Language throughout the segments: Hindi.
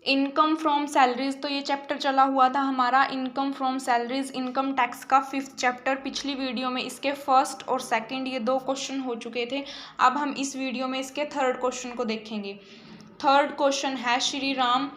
इनकम फ्रॉम सैलरीज, तो ये चैप्टर चला हुआ था हमारा income from salaries, income tax का 5th चैप्टर। पिछली वीडियो में इसके फर्स्ट और सेकंड ये 2 क्वेश्चन हो चुके थे। अब हम इस वीडियो में इसके 3rd क्वेश्चन को देखेंगे। 3rd क्वेश्चन है, Shri Ram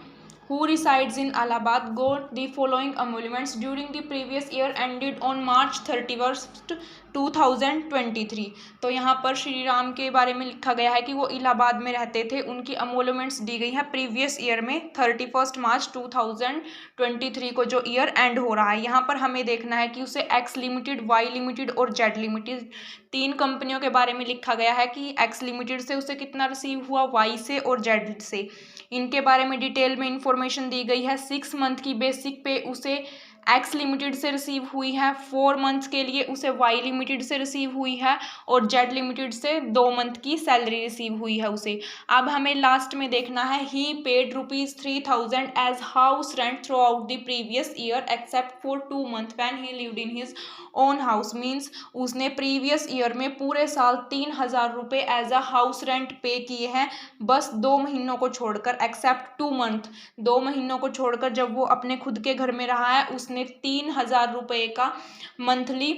who resides in Allahabad got the following emoluments during the previous year ended on March 31st 2023। तो यहाँ पर श्री राम के बारे में लिखा गया है कि वो इलाहाबाद में रहते थे, उनकी अमोलमेंट्स दी गई है प्रीवियस ईयर में 31 मार्च 2023 को जो ईयर एंड हो रहा है। यहाँ पर हमें देखना है कि उसे एक्स लिमिटेड, वाई लिमिटेड और जेड लिमिटेड 3 कंपनियों के बारे में लिखा गया है कि एक्स लिमिटेड से उसे कितना रिसीव हुआ, वाई से और जेड से। इनके बारे में डिटेल में इंफॉर्मेशन दी गई है। 6 मंथ की बेसिक पे उसे एक्स लिमिटेड से रिसीव हुई है, 4 मंथ्स के लिए उसे वाई लिमिटेड से रिसीव हुई है और जेड लिमिटेड से 2 मंथ की सैलरी रिसीव हुई है उसे। अब हमें लास्ट में देखना है, he paid ₹3,000 as house rent throughout the previous year except for 2 month when he lived in his own house. Means उसने प्रीवियस ईयर में पूरे साल 3,000 रुपये एज अ हाउस रेंट पे किए हैं, बस 2 महीनों को छोड़कर, एक्सेप्ट 2 मंथ, 2 महीनों को छोड़कर जब वो अपने खुद के घर में रहा है उसने 3,000 रुपये का मंथली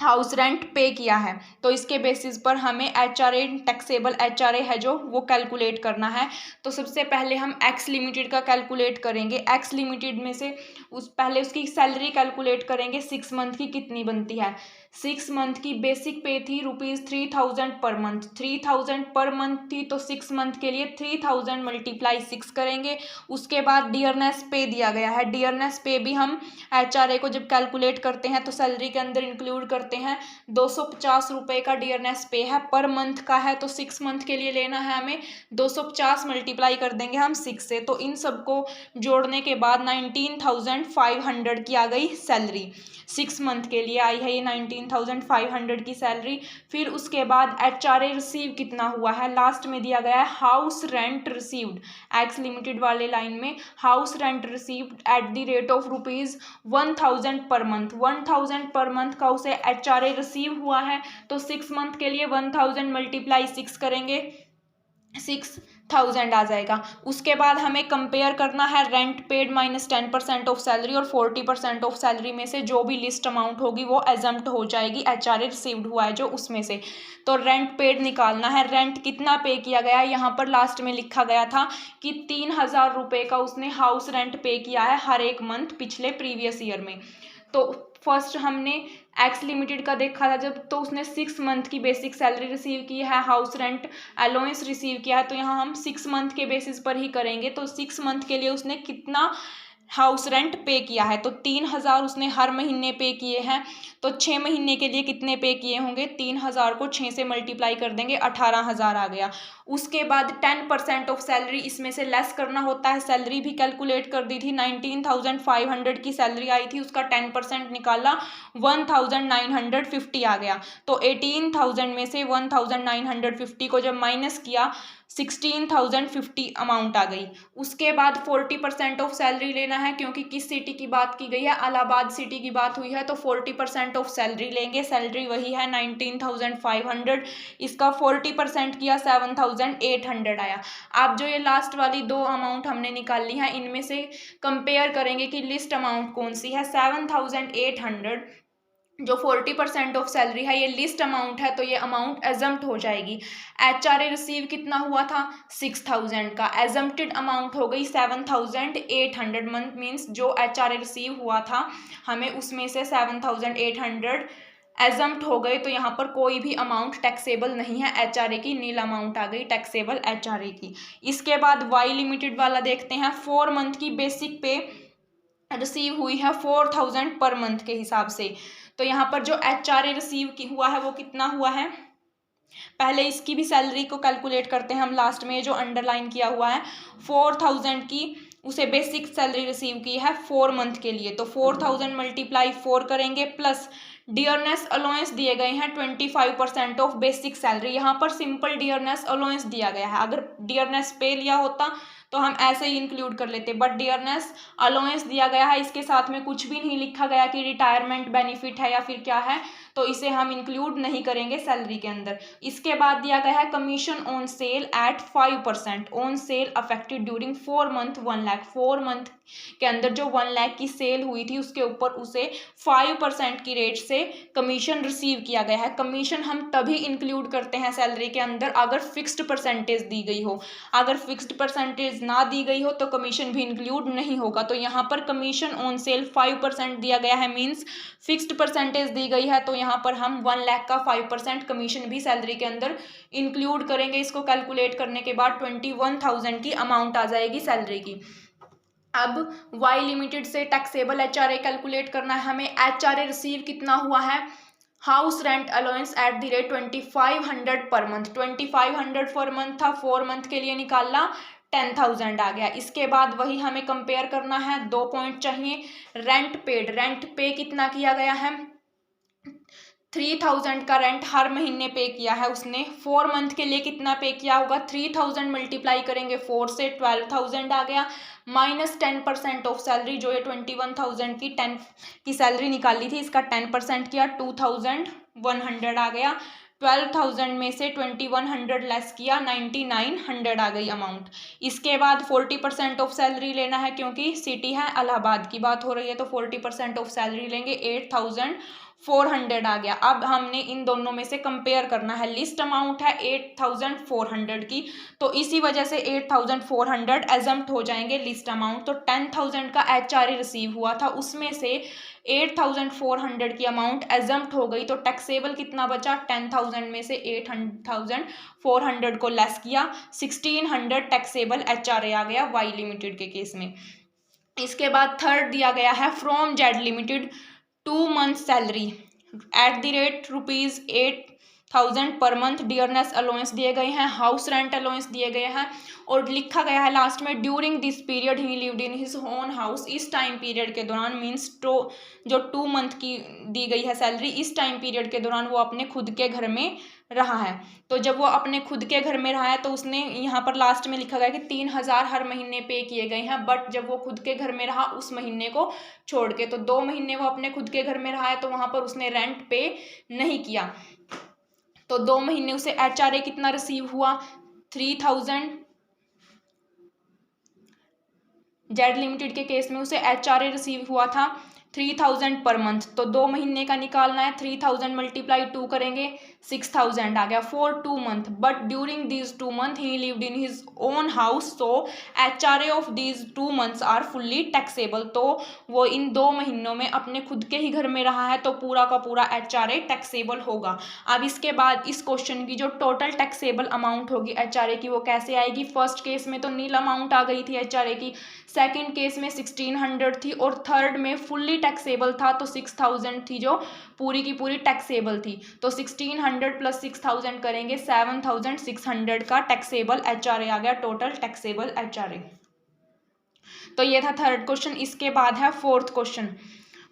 हाउस रेंट पे किया है। तो इसके बेसिस पर हमें HRA, टैक्सेबल HRA है जो वो कैलकुलेट करना है। तो सबसे पहले हम एक्स लिमिटेड का कैलकुलेट करेंगे। एक्स लिमिटेड में से पहले उसकी सैलरी कैलकुलेट करेंगे, 6 मंथ की कितनी बनती है। 6 मंथ की बेसिक पे थी ₹3,000 पर मंथ, 3,000 पर मंथ थी, तो 6 मंथ के लिए 3,000 मल्टीप्लाई 6 करेंगे। उसके बाद डियरनेस पे दिया गया है, डियरनेस पे भी हम HRA को जब कैलकुलेट करते हैं तो सैलरी के अंदर इंक्लूड करते हैं। 250 रुपये का डियरनेस पे है, पर मंथ का है, तो 6 मंथ के लिए लेना है हमें। 250 मल्टीप्लाई कर देंगे हम 6 से, तो इन सबको जोड़ने के बाद 19,500 की आ गई सैलरी। 6 मंथ के लिए आई है ये 19,500 की सैलरी। फिर उसके बाद HRA रिसीव कितना हुआ है, लास्ट में दिया गया है house rent received, x limited वाले लाइन में house rent received at the rate of ₹1,000 per month. 1,000 per month का उसे HRA रिसीव हुआ है, तो 6 मंथ के लिए 1,000 मल्टीप्लाई 6 करेंगे, 6,000 आ जाएगा। उसके बाद हमें कंपेयर करना है rent paid minus 10% of salary और 40% ऑफ सैलरी में से जो भी लिस्ट अमाउंट होगी वो एजम्प्ट हो जाएगी, HRA रिसीव्ड हुआ है जो उसमें से। तो रेंट पेड निकालना है, रेंट कितना पे किया गया है, यहाँ पर लास्ट में लिखा गया था कि 3,000 रुपये का उसने हाउस रेंट पे किया है हर एक मंथ पिछले प्रीवियस ईयर में। तो फर्स्ट हमने एक्स लिमिटेड का देखा था जब, तो उसने 6 मंथ की बेसिक सैलरी रिसीव की है, हाउस रेंट अलाउंस रिसीव किया है, तो यहाँ हम 6 मंथ के बेसिस पर ही करेंगे। तो 6 मंथ के लिए उसने कितना हाउस रेंट पे किया है, तो 3,000 उसने हर महीने पे किए हैं, तो 6 महीने के लिए कितने पे किए होंगे, 3,000 को 6 से मल्टीप्लाई कर देंगे, 18,000 आ गया। उसके बाद 10% ऑफ सैलरी इसमें से लेस करना होता है, सैलरी भी कैलकुलेट कर दी थी, 19,500 की सैलरी आई थी, उसका 10% निकाला, 1,950 आ गया। तो 18,000 में से 1,950 को जब माइनस किया 16,050 अमाउंट आ गई। उसके बाद 40% ऑफ सैलरी लेना है, क्योंकि किस सिटी की बात की गई है, इलाहाबाद सिटी की बात हुई है, तो 40% ऑफ सैलरी लेंगे। सैलरी वही है 19,500, इसका 40% किया 7,800 आया। अब जो ये लास्ट वाली 2 अमाउंट हमने निकाल ली है, इनमें से कंपेयर करेंगे कि लिस्ट अमाउंट कौन सी है। 7,800 जो 40% ऑफ सैलरी है ये लिस्ट अमाउंट है, तो ये अमाउंट एजम्प्ट हो जाएगी। HRA रिसीव कितना हुआ था 6,000 का, एजम्प्टेड अमाउंट हो गई 7,800 मंथ, मीन्स जो HRA रिसीव हुआ था हमें उसमें से 7,800 एजम्प्ट हो गए, तो यहाँ पर कोई भी अमाउंट टैक्सेबल नहीं है, HRA की नील अमाउंट आ गई टैक्सेबल HRA की। इसके बाद वाई लिमिटेड वाला देखते हैं। 4 मंथ की बेसिक पे रिसीव हुई है 4,000 पर मंथ के हिसाब से, तो यहाँ पर जो HRA रिसीव हुआ है वो कितना हुआ है, पहले इसकी भी सैलरी को कैलकुलेट करते हैं हम, लास्ट में जो अंडरलाइन किया हुआ है 4,000 की उसे बेसिक सैलरी रिसीव की है 4 मंथ के लिए, तो 4,000 मल्टीप्लाई 4 करेंगे, प्लस डियरनेस अलाउंस दिए गए हैं 25% ऑफ बेसिक सैलरी। यहाँ पर सिंपल डियरनेस अलाउंस दिया गया है, अगर डियरनेस पे लिया होता तो हम ऐसे ही इंक्लूड कर लेते, बट डियरनेस अलाउंस दिया गया है, इसके साथ में कुछ भी नहीं लिखा गया कि रिटायरमेंट बेनिफिट है या फिर क्या है, तो इसे हम इंक्लूड नहीं करेंगे सैलरी के अंदर। इसके बाद दिया गया है commission on sale at 5% on sale affected during 4 month 1 lakh. 4 month के अंदर जो 1 लाख की सेल हुई थी उसके ऊपर उसे 5% की रेट से कमीशन रिसीव किया गया है। कमीशन हम तभी इंक्लूड करते हैं सैलरी के अंदर अगर फिक्स्ड परसेंटेज दी गई हो। अगर फिक्स्ड परसेंटेज ना दी गई हो तो कमीशन भी इंक्लूड नहीं होगा। तो यहाँ पर कमीशन ऑन सेल 5% दिया गया है, मीन्स फिक्स्ड परसेंटेज दी गई है, तो यहाँ पर हम 1 लाख का 5% कमीशन भी सैलरी के अंदर इंक्लूड करेंगे। इसको कैलकुलेट करने के बाद 21,000 की अमाउंट आ जाएगी सैलरी की। अब वाई लिमिटेड से टैक्सेबल HRA कैलकुलेट करना है हमें। HRA रिसीव कितना हुआ है, house rent allowance at the rate 2500 per month. 2500 per month था, 4 मंथ के लिए निकालना 10,000 आ गया। इसके बाद वही हमें कंपेयर करना है, 2 पॉइंट चाहिए। रेंट पेड, रेंट पे कितना किया गया है, 3000 का रेंट हर महीने पे किया है उसने। 4 मंथ के लिए कितना पे किया होगा, 3000 मल्टीप्लाई करेंगे 4 से 12,000 आ गया, माइनस 10% ऑफ सैलरी जो ये 21,000 की 10 की सैलरी निकाली थी, इसका 10% किया 2,100 आ गया। 12,000 में से 2100 लेस किया 9900 आ गई अमाउंट। इसके बाद 40% ऑफ सैलरी लेना है क्योंकि सिटी है इलाहाबाद की बात हो रही है, तो 40% ऑफ सैलरी लेंगे, 8,400 आ गया। अब हमने इन दोनों में से कंपेयर करना है। लिस्ट अमाउंट है 8,400 की, तो इसी वजह से 8,400 एजम्प्ट हो जाएंगे लिस्ट अमाउंट। तो 10,000 का HRA रिसीव हुआ था, उसमें से 8,400 की अमाउंट एजम्प्ट हो गई, तो टैक्सेबल कितना बचा, 10,000 में से 8,400 को लेस किया, 1,600 टैक्सेबल HRA आ गया वाई लिमिटेड के केस में। इसके बाद थर्ड दिया गया है from Z limited 2 month salary at the rate ₹8,000 per month. Dearness allowance दिए गए हैं, हाउस रेंट अलाउंस दिए गए हैं, और लिखा गया है लास्ट में during this period he lived in his own house. इस टाइम पीरियड के दौरान, मीन्स जो 2 मंथ की दी गई है सैलरी, इस टाइम पीरियड के दौरान वो अपने खुद के घर में रहा है। तो जब वो अपने खुद के घर में रहा है तो उसने यहाँ पर लास्ट में लिखा गया कि 3,000 हर महीने पे किए गए हैं, बट जब वो खुद के घर में रहा उस महीने को छोड़ के, तो 2 महीने वो अपने खुद के घर में रहा है, तो वहाँ पर उसने रेंट पे नहीं किया, तो 2 महीने उसे HRA कितना रिसीव हुआ, 3,000। जेड लिमिटेड के केस में उसे HRA रिसीव हुआ था 3,000 पर मंथ, तो 2 महीने का निकालना है, 3,000 मल्टीप्लाई 2 करेंगे 6,000 आ गया for 2 month. But during these 2 month he lived in his own house, so HRA of these 2 months are fully taxable. तो वो इन 2 महीनों में अपने खुद के ही घर में रहा है, तो पूरा का पूरा HRA टैक्सेबल होगा। अब इसके बाद इस क्वेश्चन की जो टोटल टैक्सेबल अमाउंट होगी HRA की, वो कैसे आएगी। फर्स्ट केस में तो नील अमाउंट आ गई थी HRA की, सेकेंड केस में 1,600 थी, और थर्ड में फुल्ली टैक्सेबल था तो 6,000 थी जो पूरी की पूरी टैक्सेबल थी। तो 1,600 प्लस 6,000 करेंगे 7,600 का टैक्सेबल HRA आ गया, टोटल टैक्सेबल HRA। तो ये था थर्ड क्वेश्चन। इसके बाद है fourth question.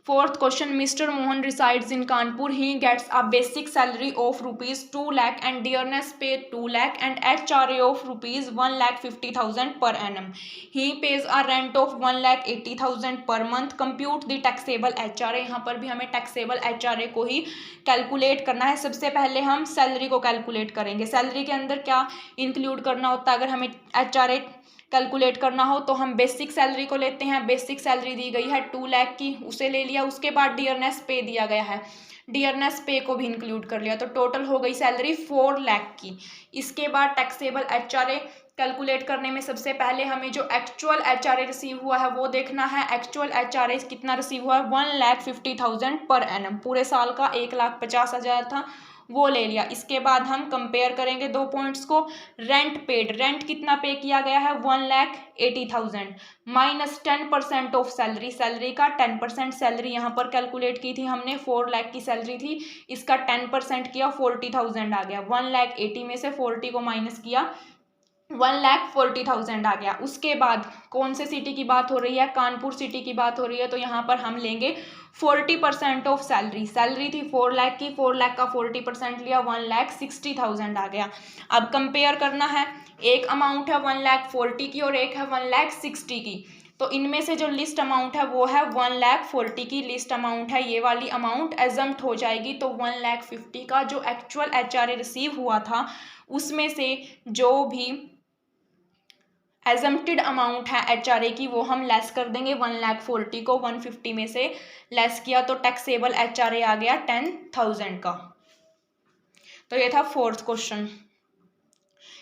Fourth question, mister Mohan resides in Kanpur, he gets a basic salary of ₹2 lakh and dearness pay 2 lakh and HRA of ₹1,50,000 per annum. He pays a rent of 1,80,000 per month. Compute the taxable HRA। यहाँ पर भी हमें टैक्सेबल HRA को ही कैलकुलेट करना है। सबसे पहले हम सैलरी को कैलकुलेट करेंगे। सैलरी के अंदर क्या इंक्लूड करना होता है, अगर हमें HRA कैलकुलेट करना हो तो हम बेसिक सैलरी को लेते हैं। बेसिक सैलरी दी गई है 2 लाख की, उसे ले लिया। उसके बाद डियरनेस पे दिया गया है, डियरनेस पे को भी इंक्लूड कर लिया, तो टोटल हो गई सैलरी 4 लाख की। इसके बाद टैक्सेबल HRA कैलकुलेट करने में सबसे पहले हमें जो एक्चुअल HRA रिसीव हुआ है वो देखना है। एक्चुअल HRA कितना रिसीव हुआ है, 1,50,000 पर एनम। पूरे साल का 1,50,000 था, वो ले लिया। इसके बाद हम कंपेयर करेंगे 2 पॉइंट्स को। रेंट पेड, रेंट कितना पे किया गया है, 1,80,000 माइनस 10% ऑफ सैलरी। सैलरी का 10% सैलरी यहाँ पर कैलकुलेट की थी हमने, 4 लाख की सैलरी थी, इसका 10% किया 40,000 आ गया। 1,80,000 में से 40 को माइनस किया, 1,40,000 आ गया। उसके बाद कौन से सिटी की बात हो रही है, कानपुर सिटी की बात हो रही है, तो यहाँ पर हम लेंगे 40% ऑफ सैलरी। सैलरी थी 4 लाख की, 4 लाख का 40% लिया, 1,60,000 आ गया। अब कंपेयर करना है, एक अमाउंट है 1,40,000 की और एक है 1,60,000 की। तो इनमें से जो लिस्ट अमाउंट है वो है 1,40,000 की लिस्ट अमाउंट है, ये वाली अमाउंट एजम्प्ट हो जाएगी। तो 1,50,000 का जो एक्चुअल HRA रिसीव हुआ था उसमें से जो भी एजम्प्टेड अमाउंट है HRA की वो हम लेस कर देंगे। 1,40,000 को 150 में से लेस किया तो टैक्सेबल HRA आ गया 10,000 का। तो ये था फोर्थ क्वेश्चन।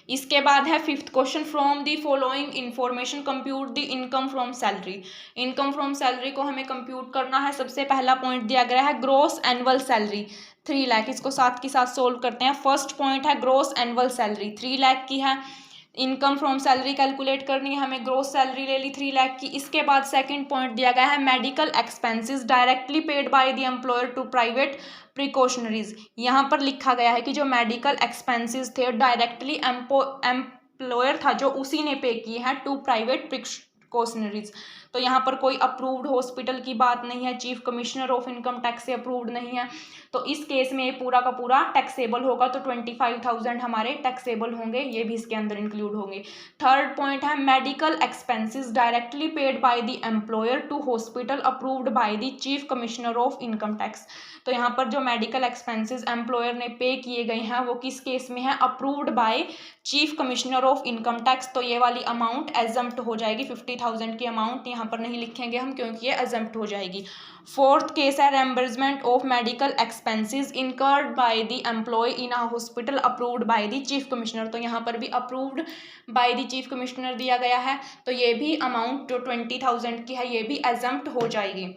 इसके बाद है fifth question, from the following information compute the income from salary. Income from salary को हमें कंप्यूट करना है। सबसे पहला पॉइंट दिया गया है ग्रॉस एनुअल सैलरी 3 लाख। इसको साथ के साथ सोल्व करते हैं। फर्स्ट पॉइंट है ग्रॉस एनुअल सैलरी 3 लाख की है। इनकम फ्रॉम सैलरी कैलकुलेट करनी है हमें, ग्रॉस सैलरी ले ली 3 लाख की। इसके बाद सेकंड पॉइंट दिया गया है medical expenses directly paid by the employer to private practitioners. यहाँ पर लिखा गया है कि जो मेडिकल एक्सपेंसेस थे डायरेक्टली एम्प्लॉयर था जो उसी ने पे किए हैं टू प्राइवेट प्रिकॉशनरीज। तो यहाँ पर कोई अप्रूव्ड हॉस्पिटल की बात नहीं है, chief commissioner of income tax से अप्रूव्ड नहीं है। तो इस केस में ये पूरा का पूरा टैक्सेबल होगा। तो 25,000 हमारे टैक्सेबल होंगे, ये भी इसके अंदर इंक्लूड होंगे। थर्ड पॉइंट है medical expenses directly paid by the employer to hospital approved by the chief commissioner of income tax. तो यहाँ पर जो मेडिकल एक्सपेंसेस एम्प्लॉयर ने पे किए गए हैं वो किस केस में है, approved by chief commissioner of income tax. तो ये वाली अमाउंट एजम्प्ट हो जाएगी। 50,000 की अमाउंट यहाँ पर नहीं लिखेंगे हम क्योंकि ये एजम्प्ट हो जाएगी। फोर्थ केस है reimbursement of medical expenses incurred by the employee in a hospital approved by the chief commissioner. तो यहाँ पर भी approved by the chief commissioner दिया गया है। तो ये भी अमाउंट जो 20,000 की है ये भी एजम्प्ट हो जाएगी।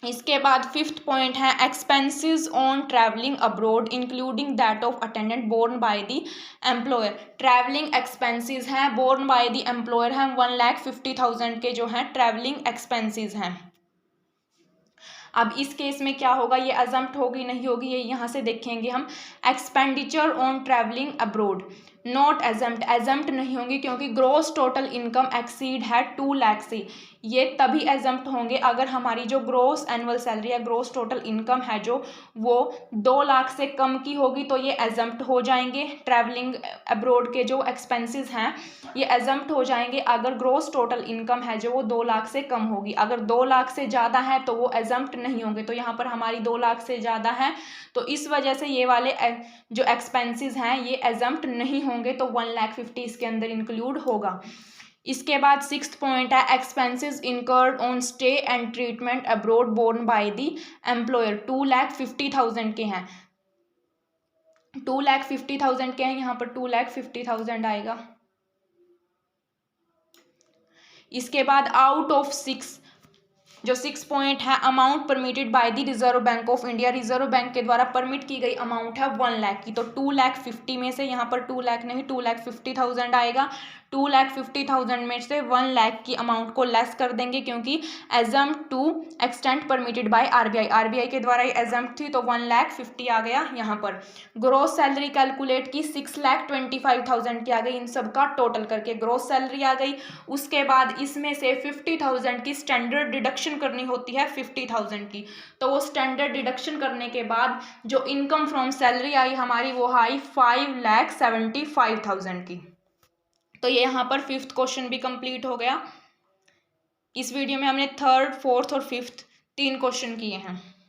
इसके बाद फिफ्थ पॉइंट है expenses on travelling abroad including that of attendant borne by the employer. Travelling expenses हैं बोर्न बाय द एम्प्लॉयर हैं 1,50,000 के जो हैं ट्रैवलिंग एक्सपेंसेस हैं। अब इस केस में क्या होगा, ये एजम्प्ट होगी नहीं होगी ये यहाँ से देखेंगे हम। Expenditure on travelling abroad not exempt, exempt नहीं होंगी क्योंकि ग्रॉस टोटल इनकम एक्सीड है 2 लाख से। ये तभी एजम्प्ट होंगे अगर हमारी जो ग्रॉस एनुअल सैलरी या ग्रॉस टोटल इनकम है जो वो 2 लाख से कम की होगी तो ये एजम्प्ट हो जाएंगे। ट्रैवलिंग अब्रोड के जो एक्सपेंसेस हैं ये एजम्प्ट हो जाएंगे अगर ग्रॉस टोटल इनकम है जो वो 2 लाख से कम होगी। अगर 2 लाख से ज़्यादा है तो वो एजम्प्ट नहीं होंगे। तो यहाँ पर हमारी 2 लाख से ज़्यादा है तो इस वजह से ये वाले जो एक्सपेंसेस हैं ये एजम्प्ट नहीं होंगे। तो 1,50,000 इसके अंदर इंक्लूड होगा। इसके बाद सिक्स्थ पॉइंट है expenses incurred on stay and treatment abroad borne by the employer 2,50,000 के हैं। 2,50,000 के हैं, यहाँ पर 2,50,000 आएगा। इसके बाद आउट ऑफ 6 जो 6 पॉइंट है amount permitted by the reserve bank of India, reserve bank के द्वारा परमिट की गई अमाउंट है 1 लाख की। तो 2,50,000 में से यहाँ पर 2 लाख नहीं 2,50,000 आएगा। 2,50,000 में से 1 लाख की अमाउंट को लेस कर देंगे क्योंकि exempt to extent permitted by RBI, RBI के द्वारा ये एजम्प्ट थी तो 1,50,000 आ गया। यहाँ पर ग्रॉस सैलरी कैलकुलेट की 6,25,000 की आ गई। इन सब का टोटल करके ग्रॉस सैलरी आ गई। उसके बाद इसमें से 50,000 की स्टैंडर्ड डिडक्शन करनी होती है 50,000 की। तो वो स्टैंडर्ड डिडक्शन करने के बाद जो इनकम फ्रॉम सैलरी आई हमारी वो आई 5,75,000 की। तो ये यहाँ पर फिफ्थ क्वेश्चन भी कंप्लीट हो गया। इस वीडियो में हमने थर्ड, फोर्थ और फिफ्थ 3 क्वेश्चन किए हैं।